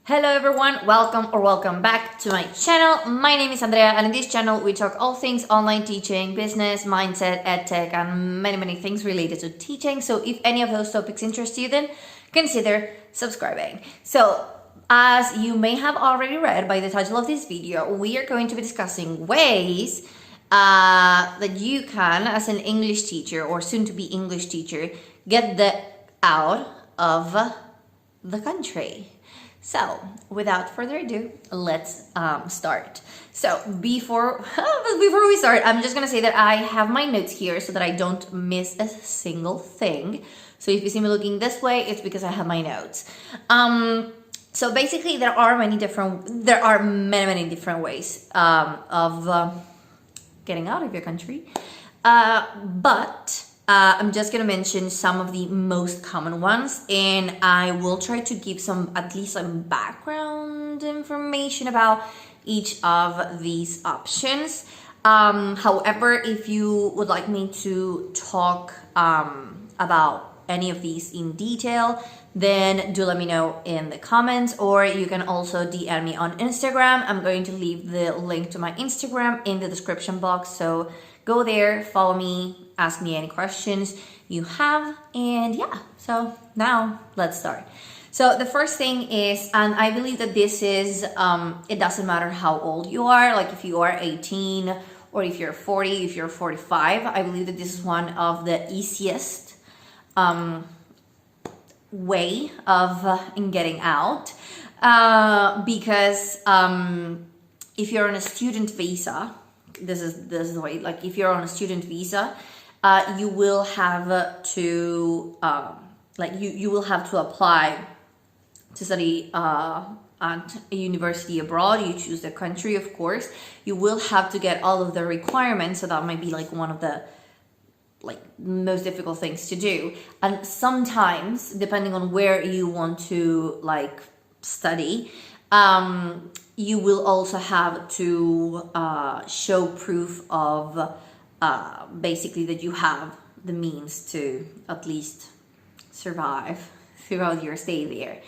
Hello everyone, welcome back to my channel. My name is Andrea and in this channel we talk all things online teaching, business, mindset, edtech and many things related to teaching. So if any of those topics interest you, then consider subscribing. So as you may have already read by the title of this video, we are going to be discussing ways that you can, as an English teacher or soon to be English teacher, get the out of the country. So, without further ado, let's start. So, before we start, I'm just gonna say that I have my notes here so that I don't miss a single thing. So, if you see me looking this way, it's because I have my notes. So basically, there are many different ways of getting out of your country, but I'm just gonna mention some of the most common ones, and I will try to give at least some background information about each of these options. However, if you would like me to talk about any of these in detail, then do let me know in the comments, or you can also DM me on Instagram. I'm going to leave the link to my Instagram in the description box, so go there, follow me, ask me any questions you have, and yeah, so now let's start. So the first thing is, and I believe that this is, it doesn't matter how old you are, like if you are 18 or if you're 40, if you're 45, I believe that this is one of the easiest way of in getting out, because if you're on a student visa, this is the way, like if you're on a student visa, you will have to you will have to apply to study at a university abroad. You choose the country, of course. You will have to get all of the requirements, so that might be like one of the most difficult things to do. And sometimes, depending on where you want to study, you will also have to show proof of basically that you have the means to at least survive throughout your stay there.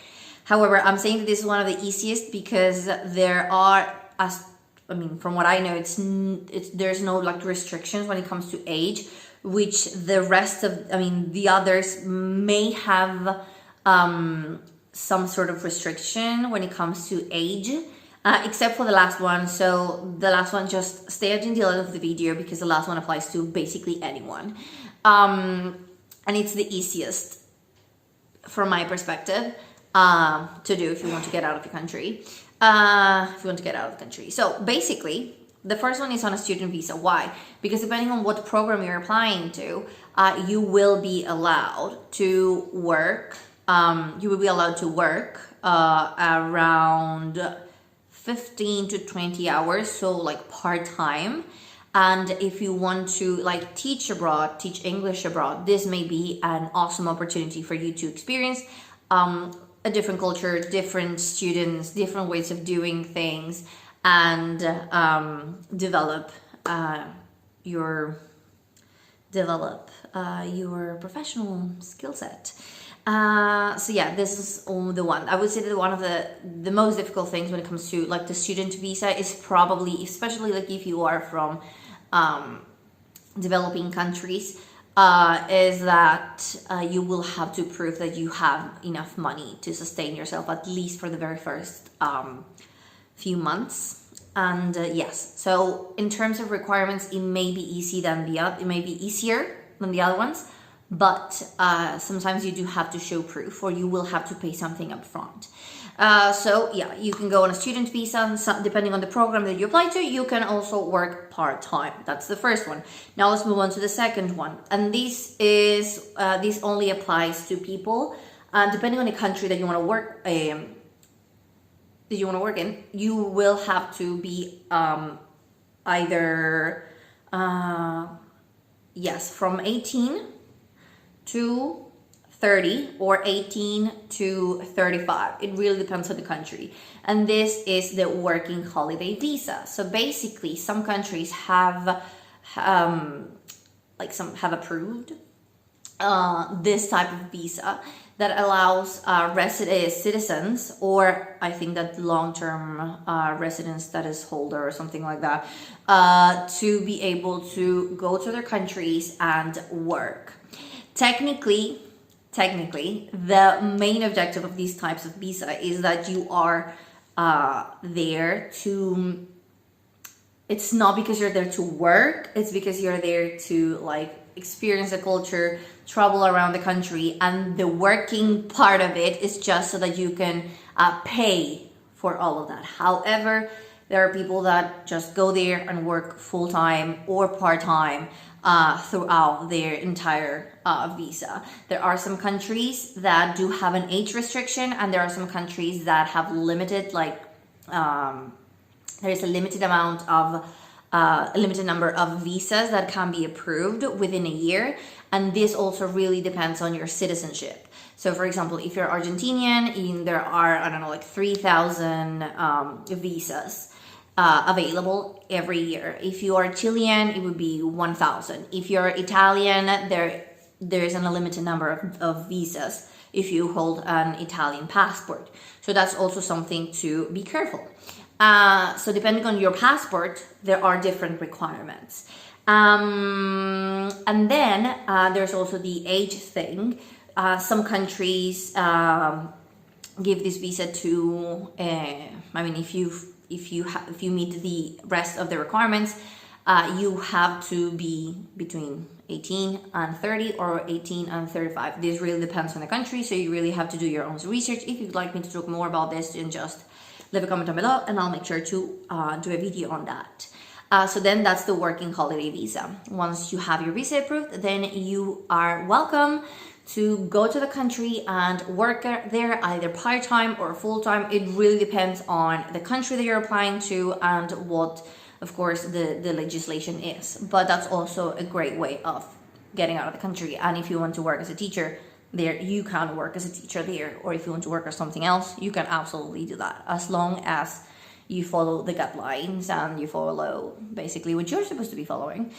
However, I'm saying that this is one of the easiest because there are, from what I know, there's no restrictions when it comes to age, which the rest of, the others may have some sort of restriction when it comes to age. Except for the last one. So the last one, just stay until the end of the video because the last one applies to basically anyone. And it's the easiest from my perspective to do if you want to get out of the country. So basically, the first one is on a student visa. Why? Because depending on what program you're applying to, you will be allowed to work. Around 15 to 20 hours, so part-time. And if you want to teach English abroad, this may be an awesome opportunity for you to experience a different culture, different students, different ways of doing things, and develop your professional skill set. So yeah, this is the one. I would say that one of the most difficult things when it comes to the student visa is probably, especially if you are from developing countries, is that you will have to prove that you have enough money to sustain yourself at least for the very first few months. And yes, so in terms of requirements, it may be easier than the other ones. But sometimes you do have to show proof, or you will have to pay something up front. So yeah, you can go on a student visa, and depending on the program that you apply to, you can also work part-time. That's the first one. Now let's move on to the second one. And this only applies to people, depending on the country that you want to work in, you will have to be either from 18 to 30 or 18 to 35. It really depends on the country. And this is the working holiday visa. So basically, some countries have approved this type of visa. that allows citizens, or I think that long-term residence status holder or something like that, to be able to go to their countries and work. Technically, the main objective of these types of visa is that you are there to, it's not because you're there to work, it's because you're there to like experience the culture, travel around the country, and the working part of it is just so that you can pay for all of that. However, there are people that just go there and work full-time or part-time throughout their entire visa. There are some countries that do have an age restriction, and there are some countries that have limited, like there is a limited amount of a limited number of visas that can be approved within a year, and this also really depends on your citizenship. So for example, if you're Argentinian, there are, I don't know, like 3,000 visas available every year. If you are Chilean, it would be 1,000. If you're Italian, there's an unlimited number of visas if you hold an Italian passport. So that's also something to be careful. So depending on your passport, there are different requirements. And then there's also the age thing. Some countries give this visa to, I mean, if you meet the rest of the requirements, you have to be between 18 and 30 or 18 and 35. This really depends on the country, so you really have to do your own research. If you'd like me to talk more about this, then just leave a comment down below and I'll make sure to do a video on that. So then that's the working holiday visa. Once you have your visa approved, then you are welcome to go to the country and work there, either part-time or full-time. It really depends on the country that you're applying to and what, of course, the legislation is. But that's also a great way of getting out of the country. And if you want to work as a teacher there, you can work as a teacher there. Or if you want to work as something else, you can absolutely do that, as long as you follow the guidelines and you follow basically what you're supposed to be following.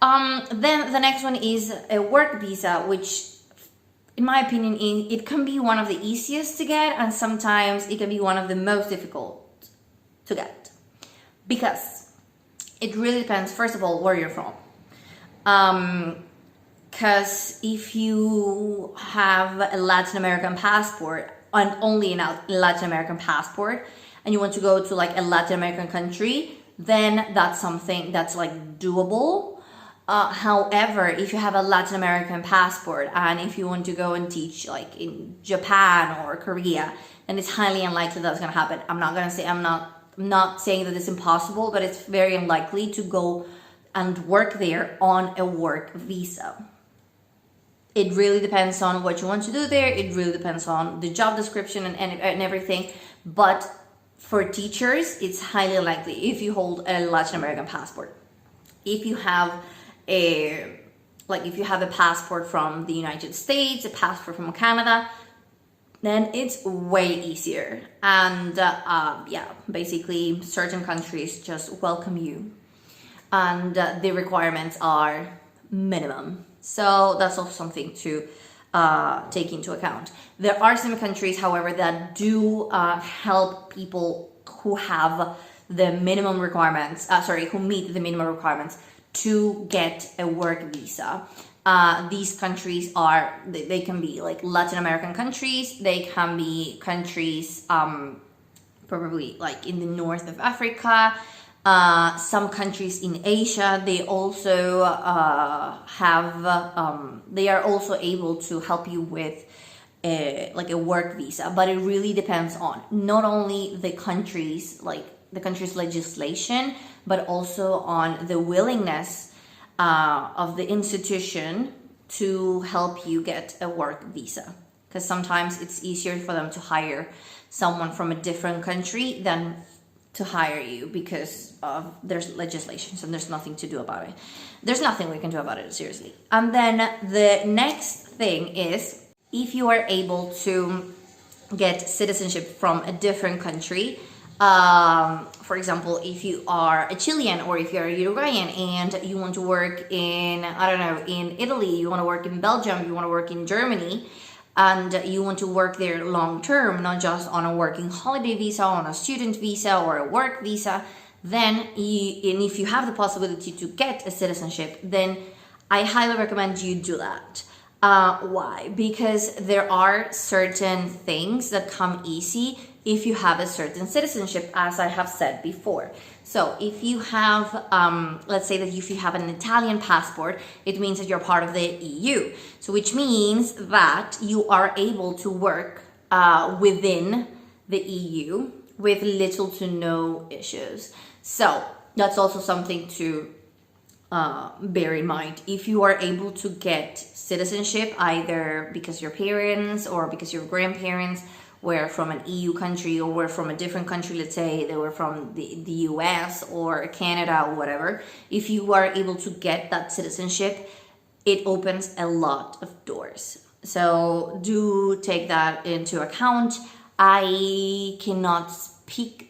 Then the next one is a work visa, which in my opinion, it can be one of the easiest to get, and sometimes it can be one of the most difficult to get, because it really depends, first of all, where you're from. Because if you have a Latin American passport, and only a Latin American passport, and you want to go to like a Latin American country, then that's something that's like doable. However, if you have a Latin American passport and if you want to go and teach like in Japan or Korea, then it's highly unlikely that's going to happen. I'm not saying that it's impossible, but it's very unlikely to go and work there on a work visa. It really depends on what you want to do there. It really depends on the job description and everything. But for teachers, it's highly unlikely if you hold a Latin American passport. If you have if you have a passport from the United States, a passport from Canada, then it's way easier. And yeah, basically certain countries just welcome you, and the requirements are minimum. So that's also something to take into account. There are some countries, however, that do help people who have the minimum requirements, who meet the minimum requirements to get a work visa. These countries they can be like Latin American countries, they can be countries probably like in the north of Africa, some countries in Asia. They also they are also able to help you with a work visa, but it really depends on not only the country's legislation, but also on the willingness of the institution to help you get a work visa. Because sometimes it's easier for them to hire someone from a different country than to hire you, because of there's legislations and there's nothing to do about it. There's nothing we can do about it, seriously. And then the next thing is, if you are able to get citizenship from a different country, for example, if you are a Chilean or if you're a Uruguayan and you want to work in, I don't know, in Italy, you want to work in Belgium, you want to work in Germany, and you want to work there long term, not just on a working holiday visa, on a student visa, or a work visa, then and if you have the possibility to get a citizenship, then I highly recommend you do that. Why? Because there are certain things that come easy if you have a certain citizenship, as I have said before. So if you have, let's say that if you have an Italian passport, it means that you're part of the EU. So which means that you are able to work within the EU with little to no issues. So that's also something to bear in mind. If you are able to get citizenship, either because your parents or because your grandparents were from an EU country or were from a different country, let's say they were from the US or Canada or whatever, if you are able to get that citizenship, it opens a lot of doors. So do take that into account. I cannot speak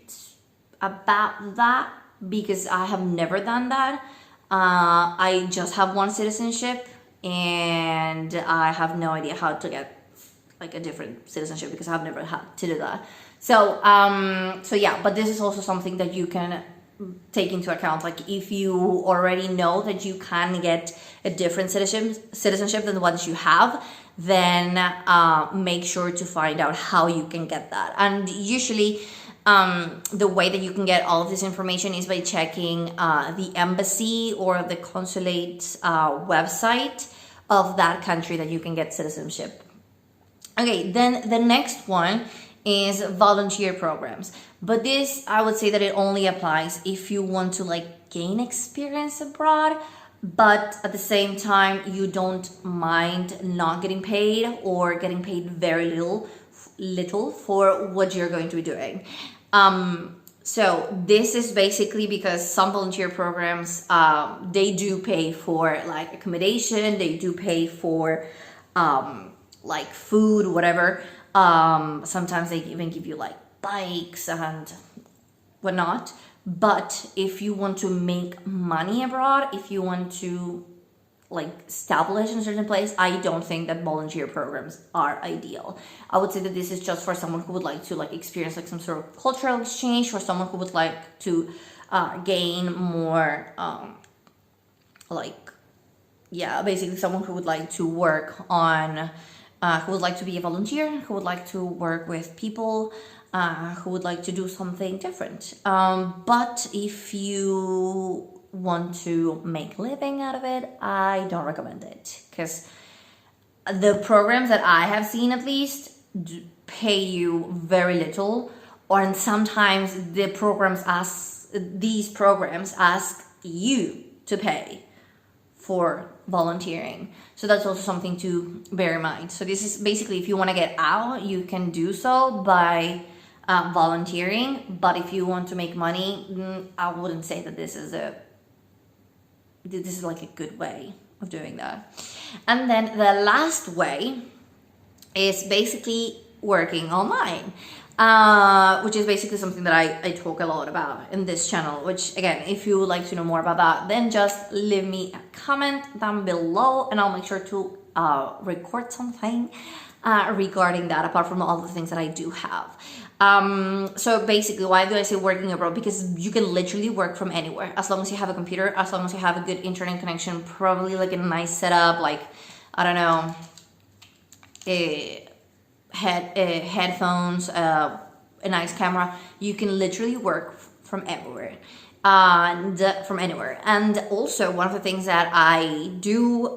about that because I have never done that. I just have one citizenship and I have no idea how to get like a different citizenship because I've never had to do that. So yeah, but this is also something that you can take into account. Like if you already know that you can get a different citizenship than the ones you have, then make sure to find out how you can get that. And usually the way that you can get all of this information is by checking the embassy or the consulate's website of that country that you can get citizenship. Okay, then the next one is volunteer programs. But this, I would say that it only applies if you want to like gain experience abroad, but at the same time, you don't mind not getting paid or getting paid very little for what you're going to be doing. So this is basically because some volunteer programs, they do pay for like accommodation, they do pay for like food, whatever. Sometimes they even give you like bikes and whatnot. But if you want to make money abroad, if you want to like establish in a certain place, I don't think that volunteer programs are ideal. I would say that this is just for someone who would like to like experience like some sort of cultural exchange, for someone who would like to gain more basically someone who would like to work on who would like to be a volunteer, who would like to work with people, who would like to do something different. But if you want to make a living out of it, I don't recommend it, because the programs that I have seen at least pay you very little, or sometimes these programs ask you to pay for volunteering. So that's also something to bear in mind. So this is basically, if you want to get out, you can do so by volunteering. But if you want to make money, I wouldn't say that this is like a good way of doing that. And then the last way is basically working online, which is basically something that I talk a lot about in this channel, which again, if you would like to know more about that, then just leave me a comment down below and I'll make sure to record something regarding that, apart from all the things that I do have. So basically, why do I say working abroad? Because you can literally work from anywhere, as long as you have a computer, as long as you have a good internet connection, probably like a nice setup, like, I don't know, headphones, a nice camera. You can literally work from everywhere. And also, one of the things that I do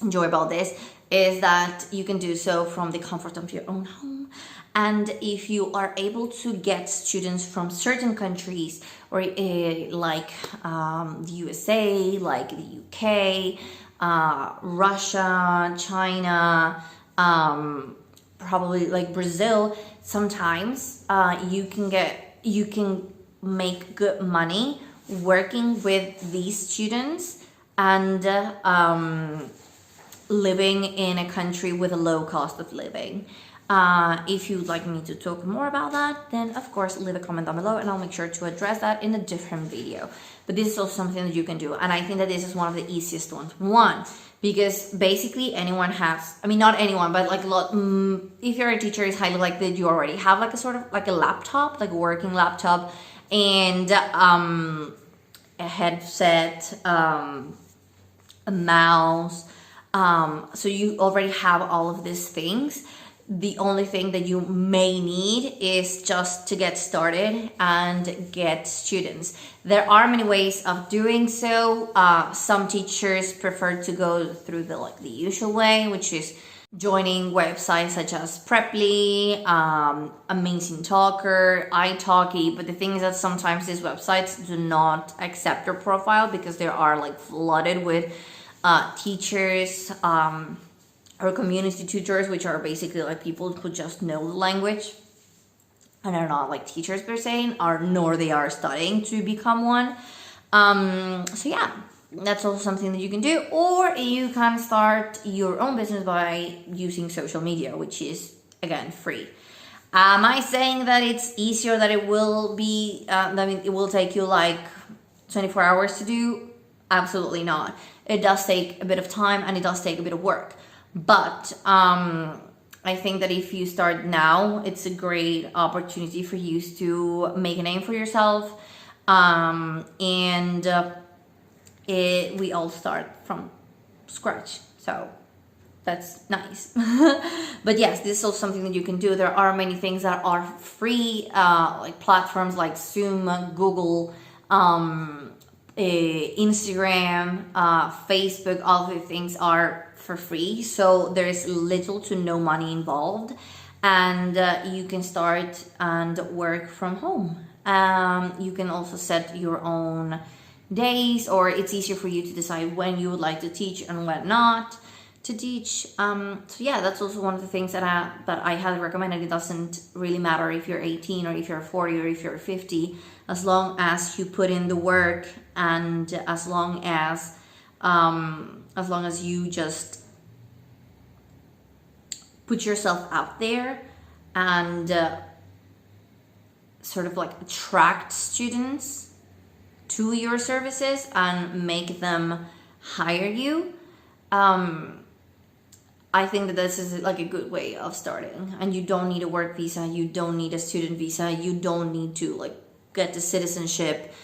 enjoy about this is that you can do so from the comfort of your own home. And if you are able to get students from certain countries, or like the USA, like the UK, Russia, China, probably like Brazil, sometimes you can make good money working with these students and living in a country with a low cost of living. If you'd like me to talk more about that, then of course leave a comment down below and I'll make sure to address that in a different video. But this is also something that you can do, and I think that this is one of the easiest ones. One, because basically anyone has, I mean, not anyone, but like a lot, if you're a teacher, it's highly likely that you already have like a sort of like a laptop, like a working laptop, and a headset, a mouse. So you already have all of these things. The only thing that you may need is just to get started and get students. There are many ways of doing so. Some teachers prefer to go through the usual way, which is joining websites such as Preply, Amazing Talker, italki. But the thing is that sometimes these websites do not accept your profile because they are like flooded with teachers, or community tutors, which are basically like people who just know the language and are not like teachers per se, nor they are studying to become one. So yeah, that's also something that you can do. Or you can start your own business by using social media, which is again free. Am I saying that it's easier, that it will be, it will take you like 24 hours to do? Absolutely not. It does take a bit of time and it does take a bit of work. But I think that if you start now, it's a great opportunity for you to make a name for yourself. We all start from scratch. So that's nice. But yes, this is also something that you can do. There are many things that are free, like platforms like Zoom, Google, Instagram, Facebook. All of the things are for free, so there is little to no money involved, and you can start and work from home. You can also set your own days, or it's easier for you to decide when you would like to teach and when not to teach. So yeah, that's also one of the things that I highly recommend. It doesn't really matter if you're 18 or if you're 40 or if you're 50, as long as you put in the work, and as long as you just put yourself out there and sort of like attract students to your services and make them hire you. I think that this is like a good way of starting, and you don't need a work visa, you don't need a student visa, you don't need to like get the citizenship.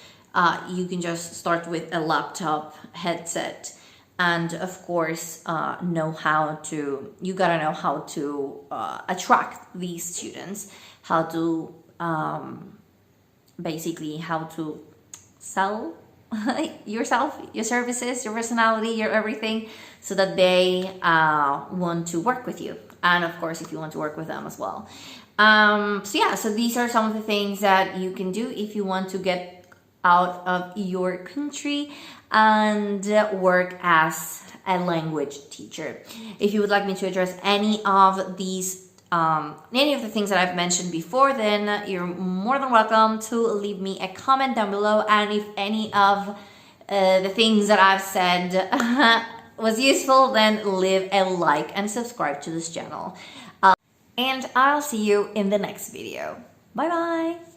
You can just start with a laptop, headset, and of course you gotta know how to attract these students, how to basically how to sell yourself, your services, your personality, your everything, so that they want to work with you, and of course if you want to work with them as well. So these are some of the things that you can do if you want to get out of your country and work as a language teacher. If you would like me to address any of these any of the things that I've mentioned before, then you're more than welcome to leave me a comment down below. And if any of the things that I've said was useful, then leave a like and subscribe to this channel. And I'll see you in the next video. Bye bye!